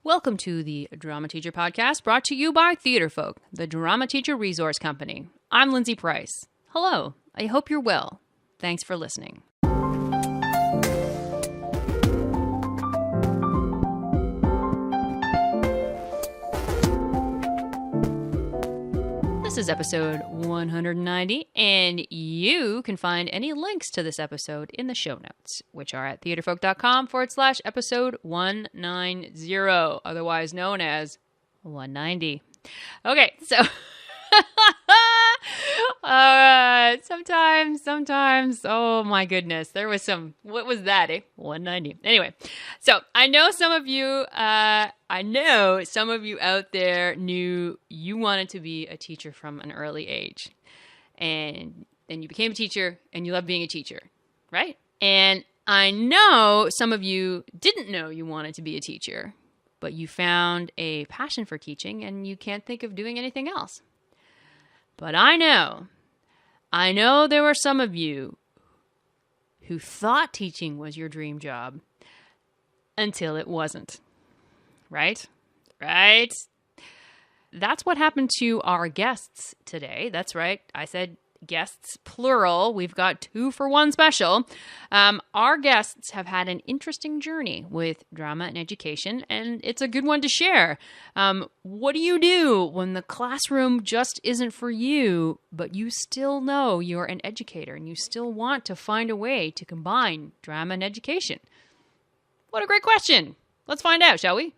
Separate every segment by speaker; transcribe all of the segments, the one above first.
Speaker 1: Welcome to the Drama Teacher Podcast, brought to you by Theatrefolk, the drama teacher resource company. I'm Lindsay Price. Hello, I hope you're well. Thanks for listening. This is episode 190, and you can find any links to this episode in the show notes, which are at theatrefolk.com/episode 190, otherwise known as 190. Okay, so sometimes, oh my goodness, there was what was that, 190. Anyway, so I know some of you out there knew you wanted to be a teacher from an early age. And then you became a teacher and you love being a teacher, right? And I know some of you didn't know you wanted to be a teacher, but you found a passion for teaching and you can't think of doing anything else. But I know there were some of you who thought teaching was your dream job until it wasn't. Right? Right? That's what happened to our guests today. That's right. I said guests, plural. We've got 2 for 1 special. Our guests have had an interesting journey with drama and education, and it's a good one to share. What do you do when the classroom just isn't for you, but you still know you're an educator and you still want to find a way to combine drama and education? What a great question. Let's find out, shall we?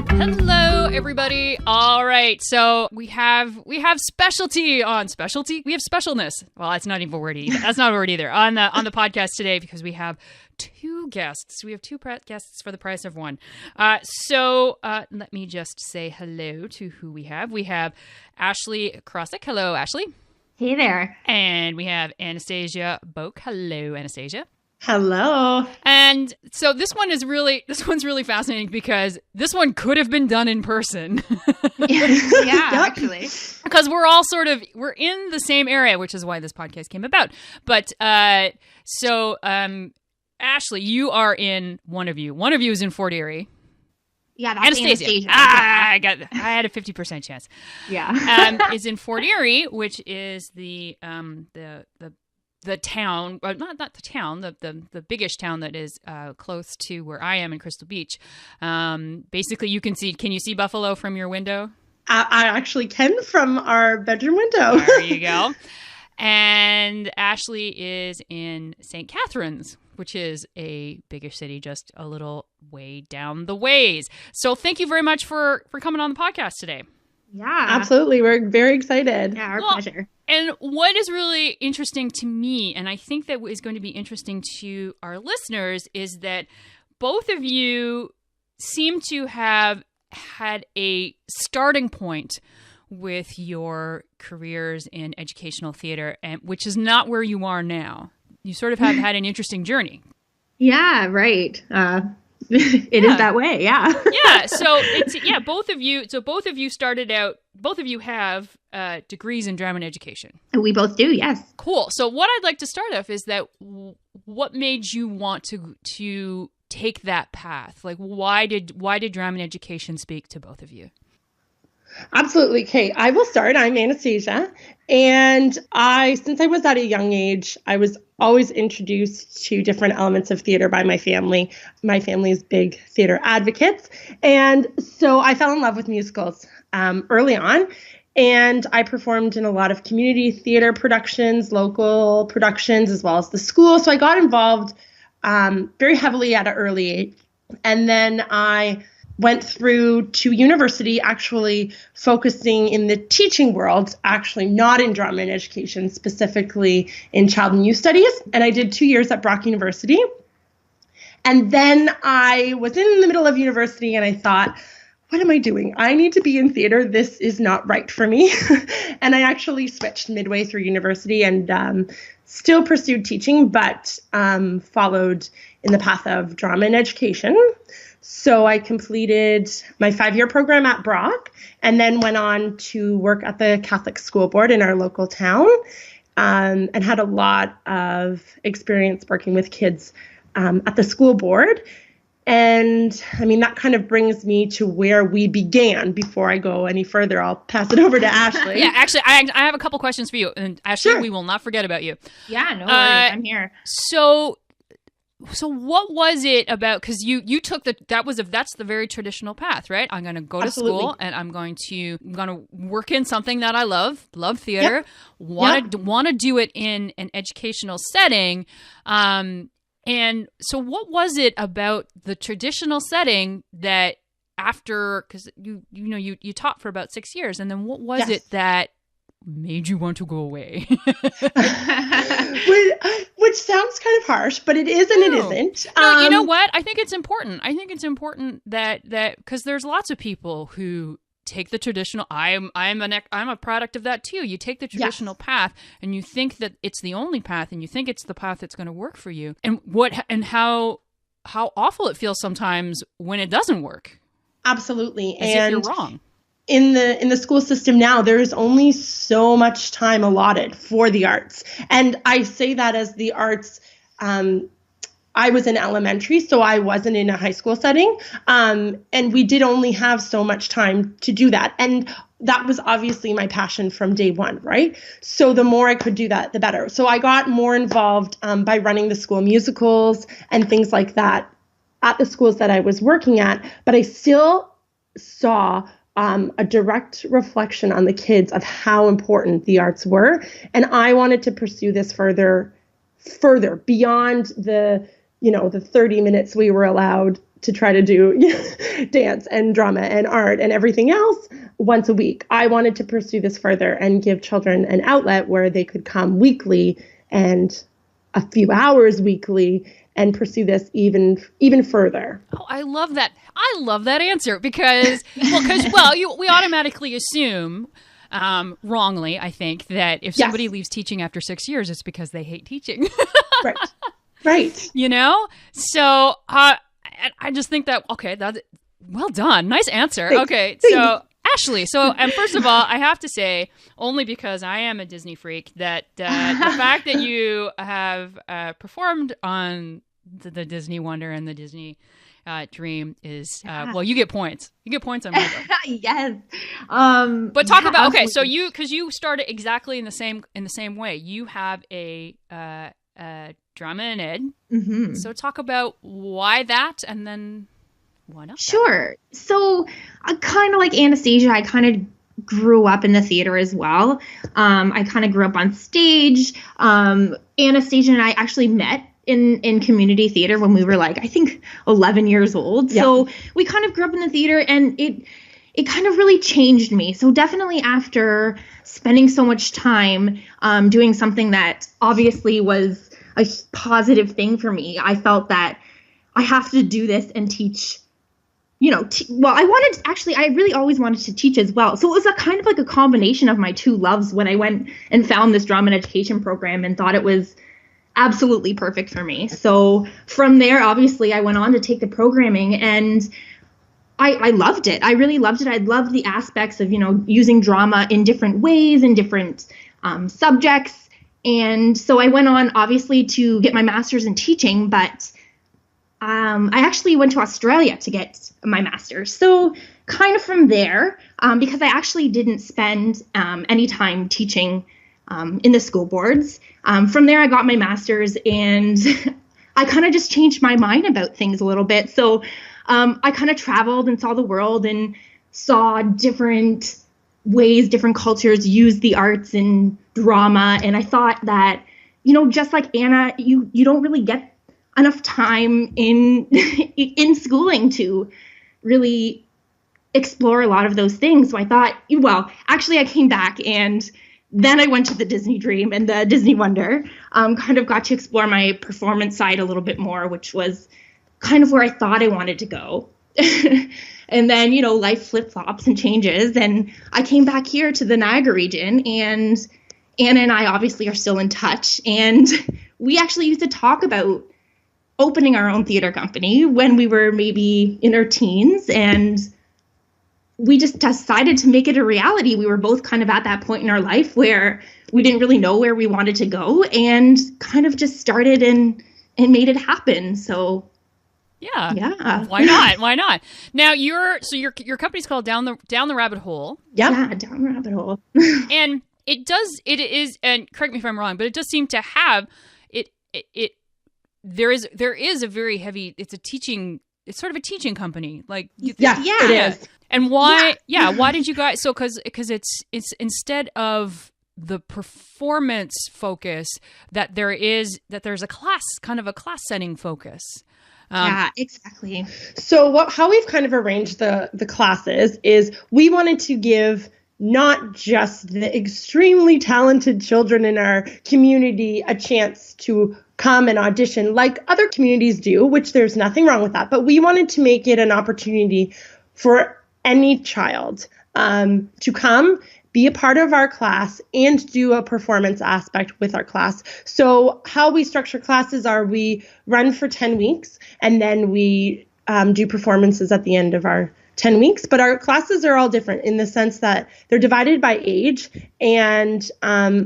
Speaker 1: Hello, everybody. All right, so we have specialty on specialty. We have specialness. Well, that's not even a word either. That's not a word either on the podcast today because we have 2 guests. We have 2 guests for the price of 1. So let me just say hello to who we have. We have Ashley Krosick. Hello, Ashley.
Speaker 2: Hey there.
Speaker 1: And we have Anastasia Boak. Hello, Anastasia.
Speaker 3: Hello.
Speaker 1: And so this one's really fascinating because this one could have been done in person.
Speaker 2: Yeah, actually.
Speaker 1: Because we're in the same area, which is why this podcast came about. But Ashley, you are in one of you. One of you is in Fort Erie.
Speaker 2: Yeah, that's Anastasia.
Speaker 1: I had a 50% chance.
Speaker 2: Yeah.
Speaker 1: Is in Fort Erie, which is the town, well, not the town, the biggish town that is close to where I am in Crystal Beach. Basically, can you see Buffalo from your window?
Speaker 3: I actually can from our bedroom window.
Speaker 1: There you go. And Ashley is in St. Catharines, which is a bigger city, just a little way down the ways. So thank you very much for coming on the podcast today.
Speaker 2: Yeah.
Speaker 3: Absolutely. We're very excited.
Speaker 2: Yeah, our pleasure.
Speaker 1: And what is really interesting to me, and I think that is going to be interesting to our listeners, is that both of you seem to have had a starting point with your careers in educational theater, and which is not where you are now. You sort of have had an interesting journey.
Speaker 2: Yeah, right. It is that way, yeah.
Speaker 1: Yeah, so both of you started out, both of you have degrees in drama and education.
Speaker 2: We both do, yes.
Speaker 1: Cool. So what I'd like to start off is that what made you want to take that path? Like why did drama and education speak to both of you?
Speaker 3: Absolutely. Okay, I will start. I'm Anastasia. And since I was at a young age, I was always introduced to different elements of theater by my family. My family is big theater advocates. And so I fell in love with musicals early on. And I performed in a lot of community theater productions, local productions, as well as the school. So I got involved very heavily at an early age. And then I went through to university, actually focusing in the teaching world, actually not in drama and education, specifically in child and youth studies. And I did 2 years at Brock University. And then I was in the middle of university and I thought, what am I doing? I need to be in theater. This is not right for me. And I actually switched midway through university and still pursued teaching, but followed in the path of drama and education. So I completed my 5-year program at Brock and then went on to work at the Catholic School Board in our local town and had a lot of experience working with kids at the school board. And I mean, that kind of brings me to where we began. Before I go any further, I'll pass it over to Ashley.
Speaker 1: Yeah, actually, I have a couple questions for you. And Ashley,
Speaker 3: Sure.
Speaker 1: we will not forget about you.
Speaker 2: Yeah, no worries. I'm here.
Speaker 1: So what was it about, because you took that's the very traditional path, right? I'm going to go to
Speaker 3: Absolutely.
Speaker 1: school and I'm going to work in something that I love theater,
Speaker 3: Yep.
Speaker 1: want to do it in an educational setting. And so what was it about the traditional setting that because you taught for about 6 years, and then what was
Speaker 3: Yes.
Speaker 1: it that made you want to go away?
Speaker 3: Which sounds kind of harsh, but it is and it isn't.
Speaker 1: No, you know what? I think it's important. I think it's important that because there's lots of people who take the traditional. I'm a product of that too. You take the traditional path and you think that it's the only path, and you think it's the path that's going to work for you. And how awful it feels sometimes when it doesn't work.
Speaker 3: Absolutely.
Speaker 1: As if you're wrong.
Speaker 3: In the school system now, there is only so much time allotted for the arts. And I say that as the arts, I was in elementary, so I wasn't in a high school setting. And we did only have so much time to do that. And that was obviously my passion from day one, right? So the more I could do that, the better. So I got more involved by running the school musicals and things like that at the schools that I was working at. But I still saw a direct reflection on the kids of how important the arts were. And I wanted to pursue this further beyond the 30 minutes we were allowed to try to do dance and drama and art and everything else once a week. I wanted to pursue this further and give children an outlet where they could come weekly and a few hours weekly and pursue this even further.
Speaker 1: Oh, I love that. I love that answer because we automatically assume, wrongly, I think, that if somebody leaves teaching after 6 years, it's because they hate teaching.
Speaker 3: Right.
Speaker 1: So I just think that, okay, that's well done. Nice answer. Thanks. Okay. So Ashley, and first of all, I have to say, only because I am a Disney freak, that the fact that you have performed on the Disney Wonder and the Disney Dream is, you get points. You get points on my book.
Speaker 2: Yes.
Speaker 1: But talk about, okay, so because you started exactly in the same way. You have a drama and ed.
Speaker 2: Mm-hmm.
Speaker 1: So talk about why that, and then why not?
Speaker 2: Sure. So kind of like Anastasia, I kind of grew up in the theater as well. I kind of grew up on stage. Anastasia and I actually met in community theater when we were I think 11 years old. Yeah. So we kind of grew up in the theater, and it kind of really changed me. So definitely after spending so much time doing something that obviously was a positive thing for me, I felt that I have to do this and teach. I really always wanted to teach as well. So it was a kind of a combination of my two loves when I went and found this drama and education program and thought it was absolutely perfect for me. So from there, obviously, I went on to take the programming, and I loved it. I really loved it. I loved the aspects of, using drama in different ways, in different subjects. And so I went on, obviously, to get my master's in teaching, but I actually went to Australia to get my master's. So kind of from there, because I actually didn't spend any time teaching in the school boards. From there, I got my master's, and I kind of just changed my mind about things a little bit. So I kind of traveled and saw the world and saw different ways different cultures use the arts and drama. And I thought that, just like Anna, you don't really get enough time in schooling to really explore a lot of those things. So I thought, actually I came back, and then I went to the Disney Dream and the Disney Wonder, kind of got to explore my performance side a little bit more, which was kind of where I thought I wanted to go. And then, life flip-flops and changes. And I came back here to the Niagara region, and Anna and I obviously are still in touch. And we actually used to talk about opening our own theater company when we were maybe in our teens, and we just decided to make it a reality. We were both kind of at that point in our life where we didn't really know where we wanted to go, and kind of just started and it made it happen. So
Speaker 1: yeah. Why not? Why not? Now your company's called Down the Rabbit Hole.
Speaker 3: Yep.
Speaker 2: Yeah, Down the Rabbit Hole.
Speaker 1: And it is, and correct me if I'm wrong, but it does seem to have it there is a very heavy, it's sort of a teaching company. Like
Speaker 3: it is.
Speaker 1: And why why did you guys, so cuz it's instead of the performance focus that there's a class, kind of a class setting focus.
Speaker 2: Yeah, exactly.
Speaker 3: So how we've kind of arranged the classes is we wanted to give not just the extremely talented children in our community a chance to come and audition like other communities do, which there's nothing wrong with that, but we wanted to make it an opportunity for any child to come, be a part of our class, and do a performance aspect with our class. So how we structure classes are we run for 10 weeks, and then we do performances at the end of our 10 weeks. But our classes are all different in the sense that they're divided by age. And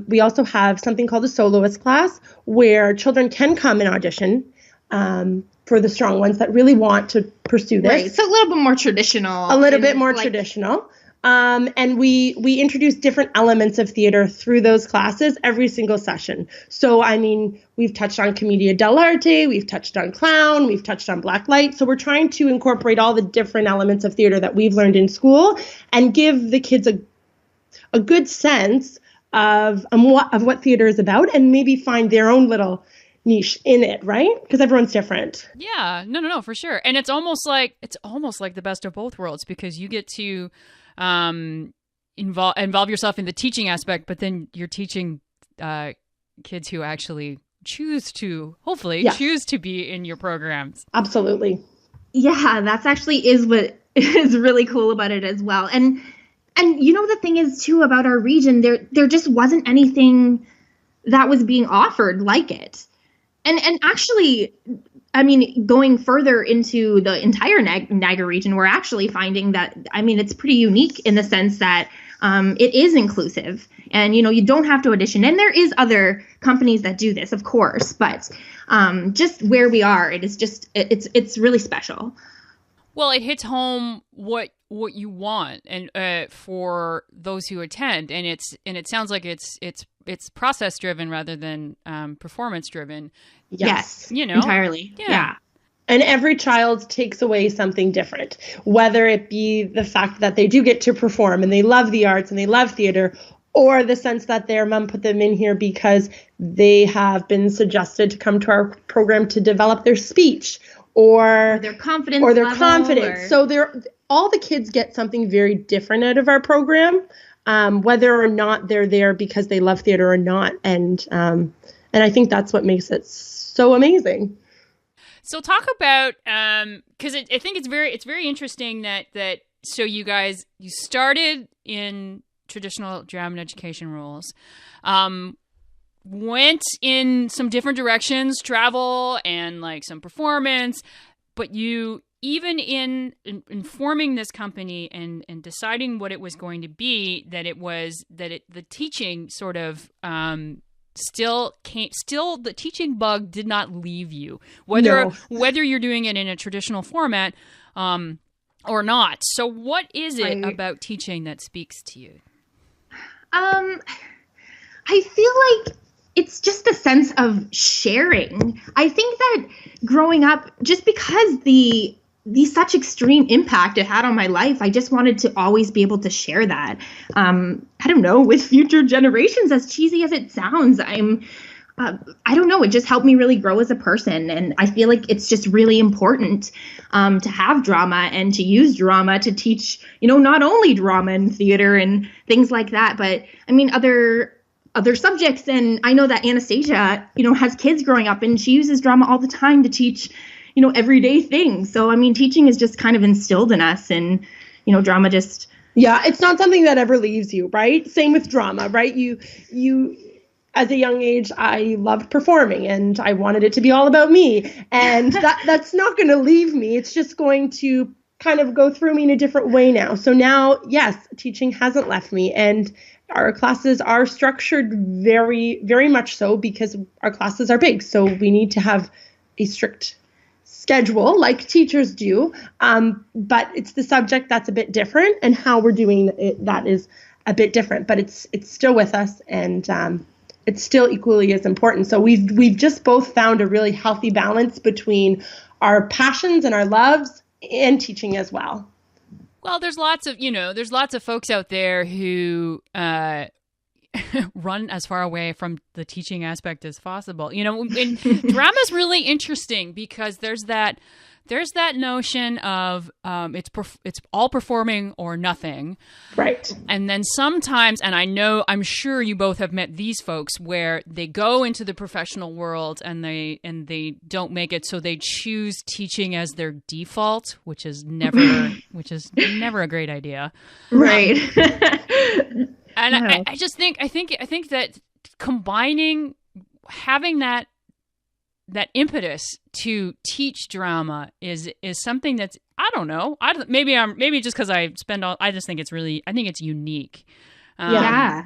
Speaker 3: we also have something called a soloist class where children can come and audition for the strong ones that really want to pursue this.
Speaker 2: Right. So a little bit more traditional.
Speaker 3: A little bit more traditional. And we introduce different elements of theater through those classes every single session. So, I mean, we've touched on Commedia dell'arte, we've touched on clown, we've touched on black light. So we're trying to incorporate all the different elements of theater that we've learned in school and give the kids a good sense of what theater is about, and maybe find their own little niche in it, right? Because everyone's different.
Speaker 1: Yeah, no, for sure. And it's almost like the best of both worlds, because you get to involve yourself in the teaching aspect, but then you're teaching kids who actually choose to be in your programs.
Speaker 3: Absolutely.
Speaker 2: Yeah, that's actually is what is really cool about it as well. And you know, the thing is too about our region, there just wasn't anything that was being offered like it. And actually, I mean, going further into the entire Niagara region, we're actually finding that, I mean, it's pretty unique in the sense that it is inclusive, and, you know, you don't have to audition. And there is other companies that do this, of course, but just where we are, it is just, it's really special.
Speaker 1: Well, it hits home what you want, and for those who attend, and it sounds like it's process driven rather than performance driven.
Speaker 2: Yes,
Speaker 1: you know,
Speaker 2: entirely. Yeah.
Speaker 3: And every child takes away something different, whether it be the fact that they do get to perform and they love the arts and they love theater, or the sense that their mom put them in here because they have been suggested to come to our program to develop their speech or
Speaker 2: their confidence
Speaker 3: So all the kids get something very different out of our program, whether or not they're there because they love theater or not. And I think that's what makes it so amazing.
Speaker 1: So talk about, because I think it's very interesting that so you started in traditional drama and education roles, went in some different directions, travel and like some performance, but you, even in forming this company and deciding what it was going to be, the teaching sort of still the teaching bug did not leave you, whether you're doing it in a traditional format or not. So what is it about teaching that speaks to you?
Speaker 2: I feel like it's just a sense of sharing. I think that growing up, just because the such extreme impact it had on my life, I just wanted to always be able to share that. I don't know, with future generations, as cheesy as it sounds. I don't know, it just helped me really grow as a person. And I feel like it's just really important to have drama and to use drama to teach, you know, not only drama and theater and things like that, but I mean, other subjects. And I know that Anastasia, you know, has kids growing up, and she uses drama all the time to teach, you know, everyday things. So, I mean, teaching is just kind of instilled in us, and, you know, drama just...
Speaker 3: Yeah, it's not something that ever leaves you, right? Same with drama, right? You as a young age, I loved performing and I wanted it to be all about me. And that's not going to leave me. It's just going to kind of go through me in a different way now. So now, yes, teaching hasn't left me, and our classes are structured very, very much so because our classes are big. So we need to have a strict schedule like teachers do, but it's the subject that's a bit different, and how we're doing it that is a bit different, but it's still with us, and it's still equally as important. So we've just both found a really healthy balance between our passions and our loves and teaching as well.
Speaker 1: Well, there's lots of folks out there who run as far away from the teaching aspect as possible. And drama is really interesting because there's that notion of it's all performing or nothing.
Speaker 3: Right.
Speaker 1: And then sometimes, and I'm sure you both have met these folks where they go into the professional world and they don't make it, so they choose teaching as their default, which is never a great idea.
Speaker 2: Right.
Speaker 1: And I think that combining, having that impetus to teach drama is something that's, I don't know. Maybe just because I just think I think it's unique.
Speaker 3: Yeah.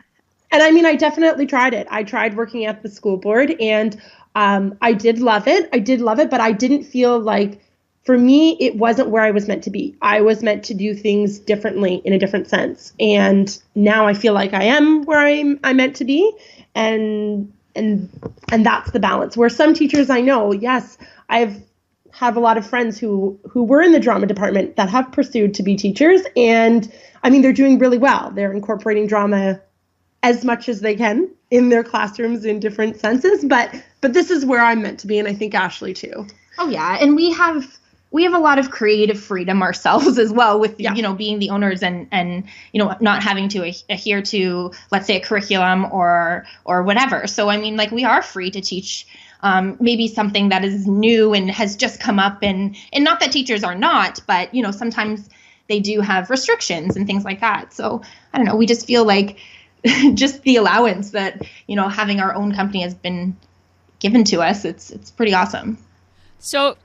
Speaker 3: And I mean, I definitely tried it. I tried working at the school board, and I did love it. But I didn't feel like, for me, it wasn't where I was meant to be. I was meant to do things differently, in a different sense. And now I feel like I am where I'm meant to be. And that's the balance. Where some teachers I know, yes, have a lot of friends who were in the drama department that have pursued to be teachers. And I mean, they're doing really well. They're incorporating drama as much as they can in their classrooms in different senses. But this is where I'm meant to be. And I think Ashley too.
Speaker 2: Oh, yeah. And we have a lot of creative freedom ourselves as well with, being the owners and not having to adhere to, let's say, a curriculum or whatever. So, I mean, like, we are free to teach maybe something that is new and has just come up, and not that teachers are not, but, sometimes they do have restrictions and things like that. So, I don't know, we just feel like just the allowance that, having our own company has been given to us, it's pretty awesome.
Speaker 1: So,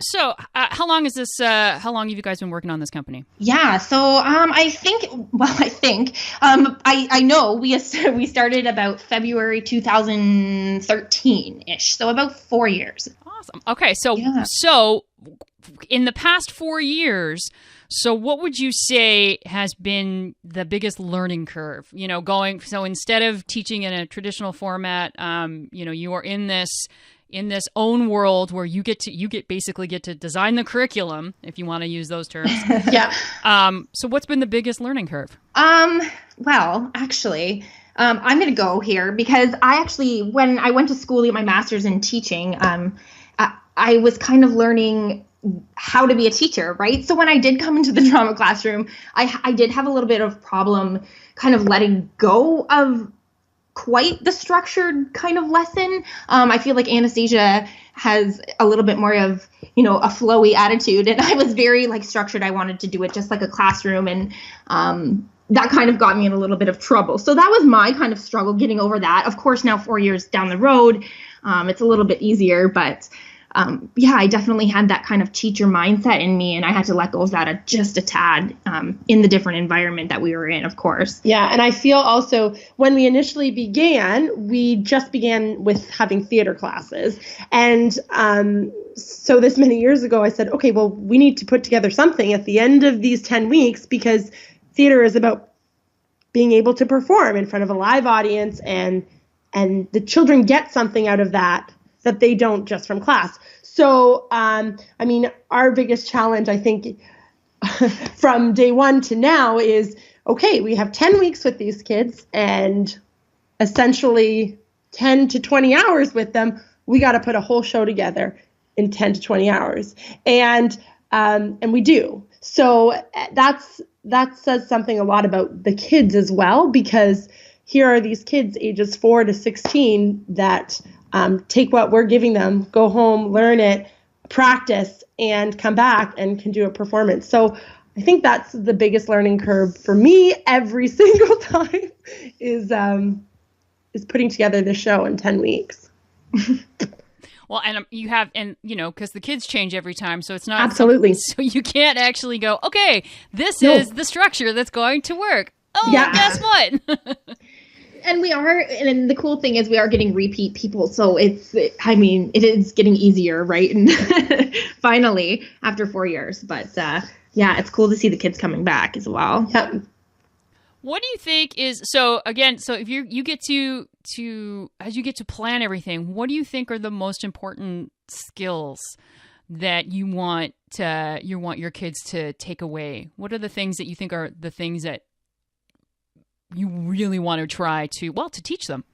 Speaker 1: how long is this? How long have you guys been working on this company?
Speaker 2: Yeah. So, I know we started about February 2013 ish. So about 4 years.
Speaker 1: Awesome. Okay. So in the past 4 years, so what would you say has been the biggest learning curve? So instead of teaching in a traditional format, you are in this own world where you basically get to design the curriculum, if you want to use those terms.
Speaker 3: Yeah.
Speaker 1: So what's been the biggest learning curve?
Speaker 2: Well, actually, I'm going to go here because when I went to school to get my master's in teaching, I was kind of learning how to be a teacher, right? So when I did come into the drama classroom, I did have a little bit of problem kind of letting go of quite the structured kind of lesson. I feel like Anastasia has a little bit more of, a flowy attitude, and I was very structured. I wanted to do it just like a classroom, and that kind of got me in a little bit of trouble. So that was my kind of struggle getting over that. Of course, now 4 years down the road, it's a little bit easier, but I definitely had that kind of teacher mindset in me, and I had to let go of that just a tad in the different environment that we were in, of course.
Speaker 3: Yeah, and I feel also when we initially began, we just began with having theater classes. And so this many years ago, I said, okay, well, we need to put together something at the end of these 10 weeks because theater is about being able to perform in front of a live audience, and the children get something out of that they don't just from class. So, our biggest challenge, I think, from day one to now is, okay, we have 10 weeks with these kids and essentially 10 to 20 hours with them. We got to put a whole show together in 10 to 20 hours. And we do. So that says something a lot about the kids as well, because here are these kids ages 4 to 16 that take what we're giving them, go home, learn it, practice, and come back and can do a performance. So I think that's the biggest learning curve for me every single time is putting together this show in 10 weeks.
Speaker 1: Well, and because the kids change every time, so it's not
Speaker 3: absolutely.
Speaker 1: So you can't actually go, okay, this is the structure that's going to work. Oh, yeah. Guess what?
Speaker 2: And we are, and the cool thing is we are getting repeat people. So it is getting easier, right? And finally, after 4 years. But yeah, it's cool to see the kids coming back as well.
Speaker 3: Yep.
Speaker 1: What do you think is, so if you get to as you get to plan everything, what do you think are the most important skills that you want your kids to take away? What are the things that you think are the things that you really want to try to teach them?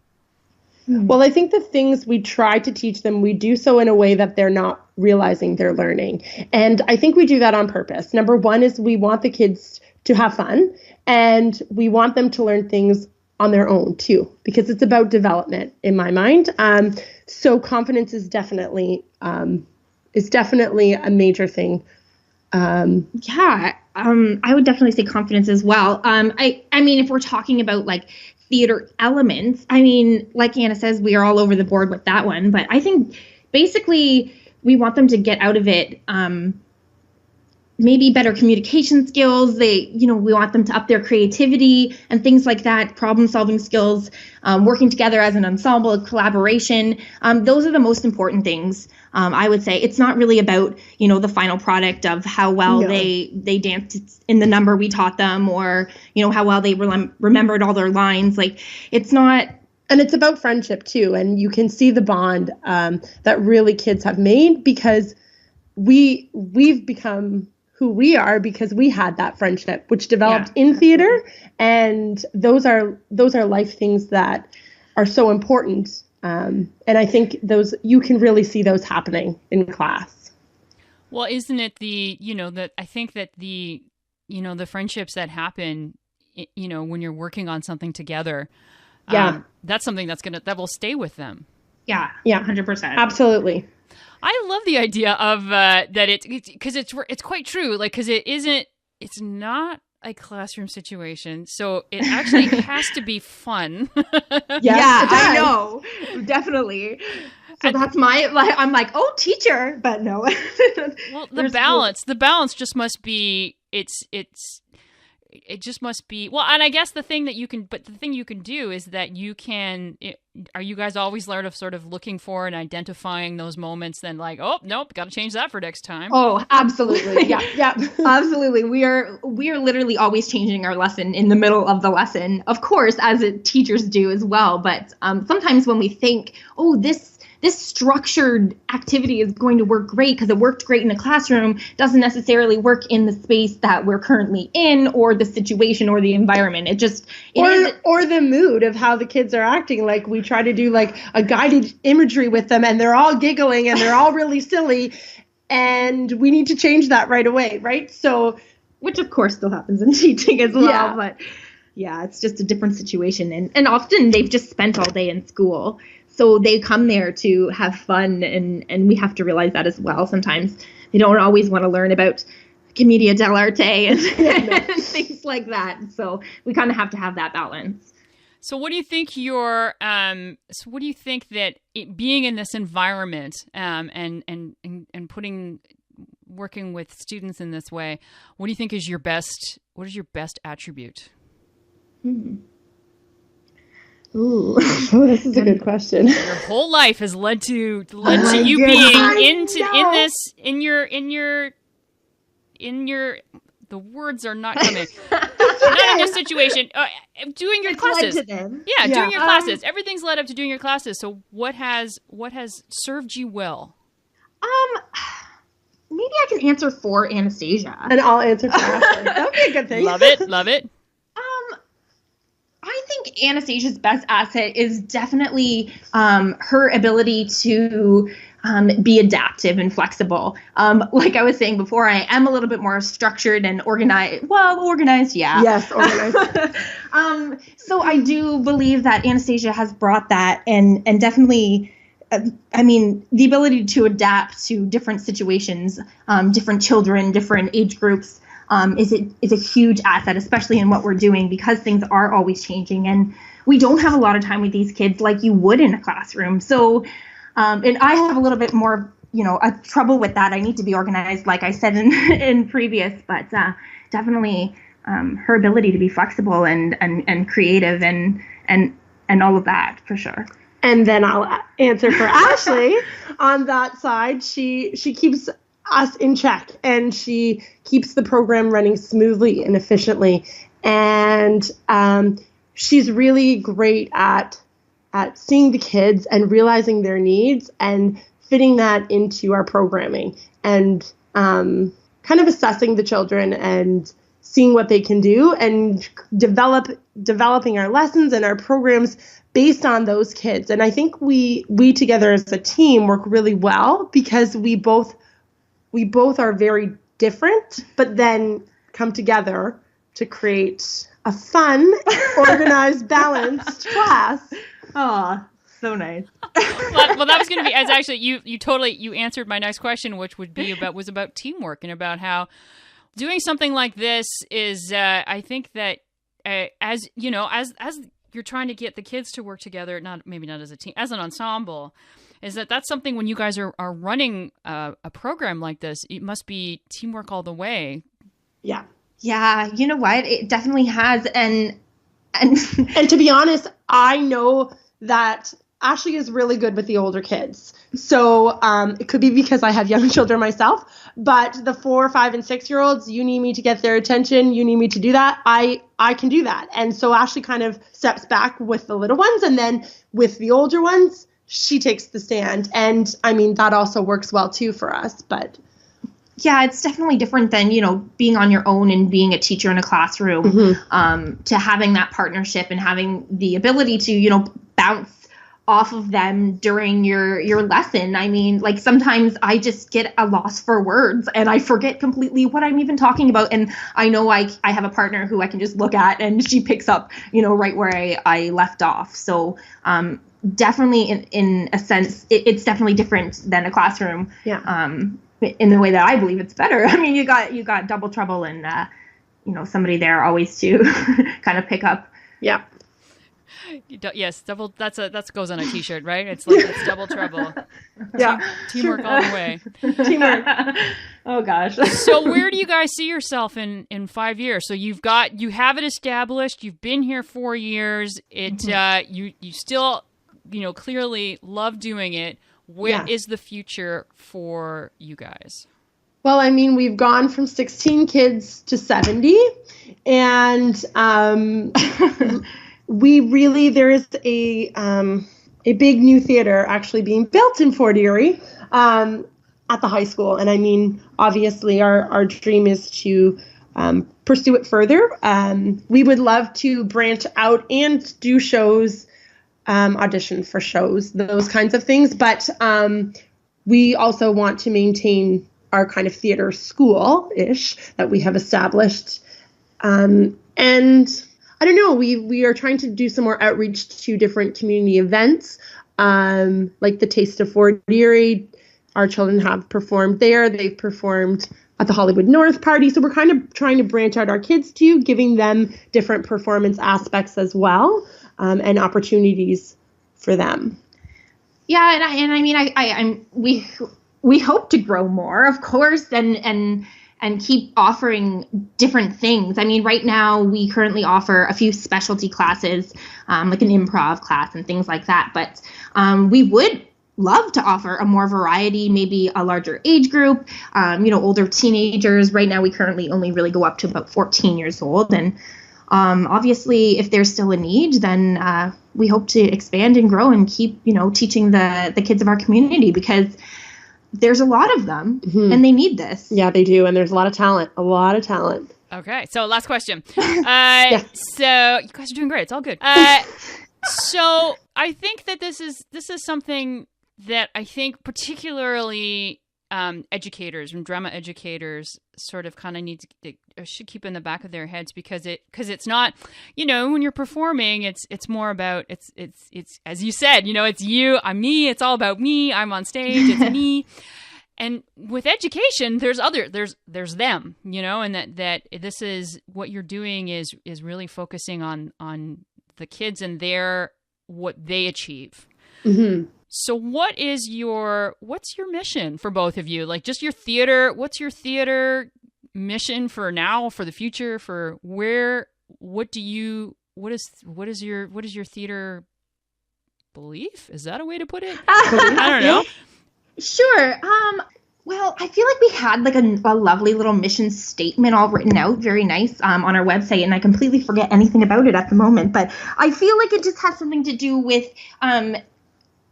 Speaker 3: Well, I think the things we try to teach them, we do so in a way that they're not realizing they're learning. And I think we do that on purpose. Number one is we want the kids to have fun, and we want them to learn things on their own too, because it's about development in my mind. So confidence is definitely a major thing.
Speaker 2: I would definitely say confidence as well. I mean, if we're talking about like theater elements, I mean, like Anna says, we are all over the board with that one. But I think basically we want them to get out of it maybe better communication skills. We want them to up their creativity and things like that, problem solving skills, working together as an ensemble, collaboration. Those are the most important things. I would say it's not really about, the final product of how well they danced in the number we taught them, or, how well they remembered all their lines. Like, it's not.
Speaker 3: And it's about friendship too. And you can see the bond that really kids have made, because we've become who we are because we had that friendship, which developed in theater. And those are life things that are so important. And I think you can really see those happening in class.
Speaker 1: Well, isn't it I think that the friendships that happen, when you're working on something together, that's something that will stay with them.
Speaker 2: Yeah. 100%.
Speaker 3: Absolutely.
Speaker 1: I love the idea of that because it's quite true. Like, because it's not a classroom situation, so it actually has to be fun.
Speaker 2: Yeah, I know, definitely. So that's I'm like, oh, teacher, but no.
Speaker 1: Well, the balance just must be. It just must be well, and I guess the thing you can do is that you can. Are you guys always sort of looking for and identifying those moments? Then like, oh nope, got to change that for next time.
Speaker 2: Oh, absolutely, yeah, absolutely. We are literally always changing our lesson in the middle of the lesson, of course, as teachers do as well. But sometimes when we think, oh, this structured activity is going to work great because it worked great in the classroom, doesn't necessarily work in the space that we're currently in, or the situation or the environment. Or
Speaker 3: the mood of how the kids are acting. Like, we try to do like a guided imagery with them, and they're all giggling and they're all really silly, and we need to change that right away, right? So,
Speaker 2: which of course still happens in teaching as well, but yeah, it's just a different situation, and often they've just spent all day in school. So they come there to have fun, and we have to realize that as well. Sometimes they don't always want to learn about commedia dell'arte and things like that. So we kind of have to have that balance.
Speaker 1: So what do you think that being in this environment and working with students in this way, what do you think is your best attribute?
Speaker 3: Ooh, this is a good question.
Speaker 1: Your whole life has led to you being in your the words are not coming. Not in this situation. Doing your classes. Led to them. Yeah, doing your classes. Everything's led up to doing your classes. So what has served you well?
Speaker 2: Maybe I can answer for Anastasia.
Speaker 3: And I'll answer for Ashley. That would be a good thing.
Speaker 1: Love it.
Speaker 2: I think Anastasia's best asset is definitely her ability to be adaptive and flexible. Like I was saying before, I am a little bit more structured and organized. Well, organized, yeah.
Speaker 3: Yes, organized.
Speaker 2: So I do believe that Anastasia has brought that, and definitely, the ability to adapt to different situations, different children, different age groups. Is a huge asset, especially in what we're doing, because things are always changing, and we don't have a lot of time with these kids like you would in a classroom. So, and I have a little bit more, a trouble with that. I need to be organized, like I said in previous, but definitely her ability to be flexible and creative and and all of that for sure.
Speaker 3: And then I'll answer for Ashley on that side. She keeps us in check, and she keeps the program running smoothly and efficiently. And she's really great at seeing the kids and realizing their needs and fitting that into our programming, and kind of assessing the children and seeing what they can do, and developing our lessons and our programs based on those kids. And I think we together as a team work really well, because we both are very different, but then come together to create a fun, organized, balanced class.
Speaker 2: Oh, so nice.
Speaker 1: Well, that was going to be, as actually you answered my next question, which was about teamwork, and about how doing something like this is, I think that as you know, as you're trying to get the kids to work together, maybe not as a team, as an ensemble, is that's something when you guys are running a program like this, it must be teamwork all the way.
Speaker 3: Yeah.
Speaker 2: Yeah, you know what? It definitely has. And
Speaker 3: to be honest, I know that Ashley is really good with the older kids. So it could be because I have young children myself, but the 4, 5, and 6-year-olds, you need me to get their attention. You need me to do that. I can do that. And so Ashley kind of steps back with the little ones, and then with the older ones, she takes the stand. And I mean, that also works well too for us, but
Speaker 2: yeah, it's definitely different than, being on your own and being a teacher in a classroom, to having that partnership and having the ability to, bounce off of them during your lesson. I mean, like, sometimes I just get a loss for words and I forget completely what I'm even talking about. And I know I have a partner who I can just look at and she picks up, right where I left off. So definitely in a sense, it's definitely different than a classroom.
Speaker 3: Yeah.
Speaker 2: In the way that I believe it's better. I mean, you got double trouble and, somebody there always to kind of pick up.
Speaker 3: Yeah.
Speaker 1: Yes, double. That goes on a T-shirt, right? It's double trouble.
Speaker 3: Yeah,
Speaker 1: teamwork all the way.
Speaker 3: Teamwork.
Speaker 2: Oh gosh.
Speaker 1: So where do you guys see yourself in 5 years? So you have it established. You've been here 4 years. You still clearly love doing it. Where is the future for you guys?
Speaker 3: Well, I mean, we've gone from 16 kids to 70, and there is a big new theater actually being built in Fort Erie at the high school. And I mean, obviously our dream is to pursue it further. We would love to branch out and do shows, audition for shows, those kinds of things. But we also want to maintain our kind of theater school-ish that we have established. And I don't know, we are trying to do some more outreach to different community events, like the Taste of Fort Erie. Our children have performed there. They've performed at the Hollywood North Party. So we're kind of trying to branch out our kids too, giving them different performance aspects as well, and opportunities for them.
Speaker 2: Yeah, and I mean, we hope to grow more, of course, and keep offering different things. I mean, right now we currently offer a few specialty classes, like an improv class and things like that. But we would love to offer a more variety, maybe a larger age group, older teenagers. Right now we currently only really go up to about 14 years old. And obviously, if there's still a need, then we hope to expand and grow and keep, teaching the kids of our community, because there's a lot of them and they need this.
Speaker 3: Yeah, they do. And there's a lot of talent.
Speaker 1: Okay. So last question.
Speaker 3: Yeah.
Speaker 1: So you guys are doing great. It's all good. So I think that this is something that I think particularly educators and drama educators sort of kind of should keep in the back of their heads, because it's not, when you're performing, it's more about, it's as you said, it's you, I'm me, it's all about me, I'm on stage, it's me. And with education, there's them, and that this is what you're doing is really focusing on the kids and what they achieve.
Speaker 3: Mm-hmm.
Speaker 1: So what's your mission for both of you? Like, just your theater, what's your theater mission for now, for the future, for what is your theater belief. Is that a way to put it? I don't know.
Speaker 2: Sure. Well, I feel like we had like a lovely little mission statement all written out, very nice, on our website, and I completely forget anything about it at the moment. But I feel like it just has something to do with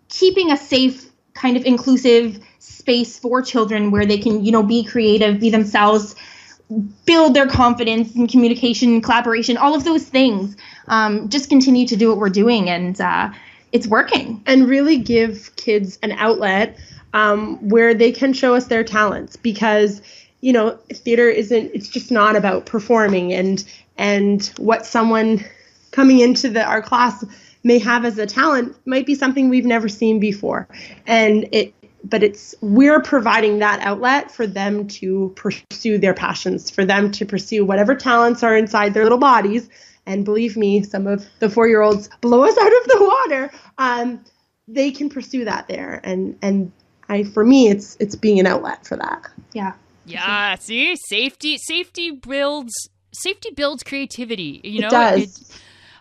Speaker 2: keeping a safe, kind of inclusive space for children where they can, be creative, be themselves, build their confidence and communication, collaboration, all of those things. Just continue to do what we're doing, and it's working.
Speaker 3: And really give kids an outlet where they can show us their talents, because, theater it's just not about performing, and what someone coming into our class may have as a talent might be something we've never seen before. But we're providing that outlet for them to pursue their passions, for them to pursue whatever talents are inside their little bodies. And believe me, some of the 4-year-olds blow us out of the water. They can pursue that there. And for me, it's being an outlet for that.
Speaker 2: Yeah.
Speaker 1: Yeah. See, safety builds creativity.
Speaker 3: It does.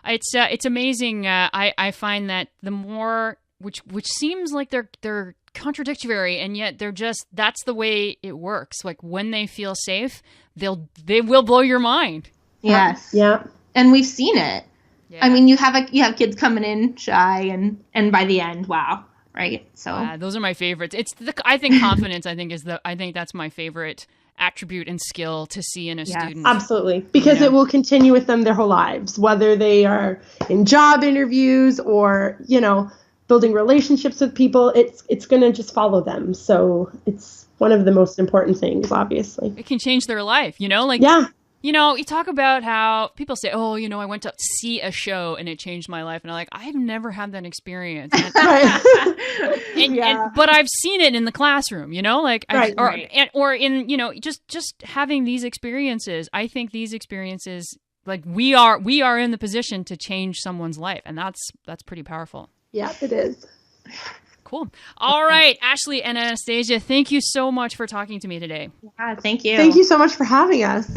Speaker 1: It's amazing. I find that the more, which seems like they're contradictory, and yet that's the way it works. Like when they feel safe, they will blow your mind.
Speaker 2: Yes.
Speaker 3: Yeah.
Speaker 2: And we've seen it.
Speaker 1: Yeah.
Speaker 2: I mean, you have kids coming in shy, and by the end, wow. Right. So
Speaker 1: those are my favorites. I think confidence, I think that's my favorite attribute and skill to see in a student.
Speaker 3: Absolutely. Because it will continue with them their whole lives, whether they are in job interviews or, building relationships with people. It's going to just follow them. So it's one of the most important things, obviously.
Speaker 1: It can change their life, you talk about how people say, oh, I went to see a show and it changed my life. And I'm like, I've never had that experience. But I've seen it in the classroom, or in, just having these experiences. I think these experiences, like we are in the position to change someone's life. And that's pretty powerful.
Speaker 3: Yeah, it is.
Speaker 1: Cool. All right, Ashley and Anastasia, thank you so much for talking to me today.
Speaker 2: Yeah, thank you.
Speaker 3: Thank you so much for having us.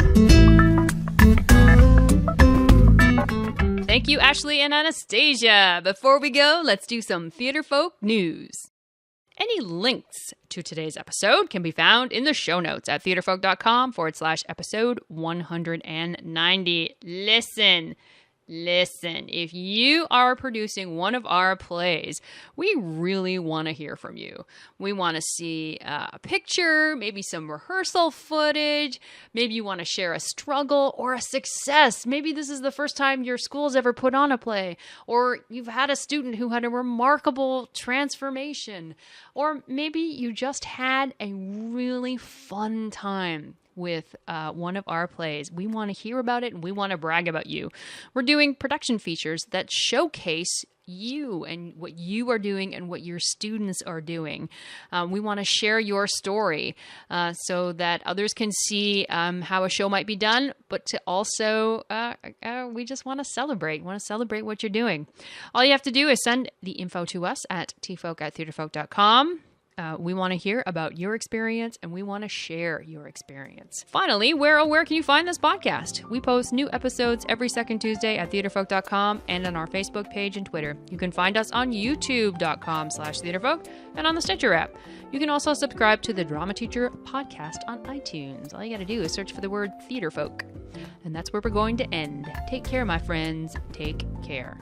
Speaker 1: Thank you, Ashley and Anastasia. Before we go, let's do some Theatrefolk news. Any links to today's episode can be found in the show notes at theatrefolk.com/episode 190. Listen, if you are producing one of our plays, we really want to hear from you. We want to see a picture, maybe some rehearsal footage. Maybe you want to share a struggle or a success. Maybe this is the first time your school's ever put on a play, or you've had a student who had a remarkable transformation, or maybe you just had a really fun time with one of our plays. We want to hear about it, and we want to brag about you. We're doing production features that showcase you and what you are doing and what your students are doing. We want to share your story so that others can see how a show might be done, but to also, we just want to celebrate what you're doing. All you have to do is send the info to us at tfolk@theatrefolk.com. We want to hear about your experience, and we want to share your experience. Finally, where can you find this podcast? We post new episodes every second Tuesday at theatrefolk.com and on our Facebook page and Twitter. You can find us on youtube.com/theatrefolk and on the Stitcher app. You can also subscribe to the Drama Teacher podcast on iTunes. All you got to do is search for the word Theatrefolk. And that's where we're going to end. Take care, my friends. Take care.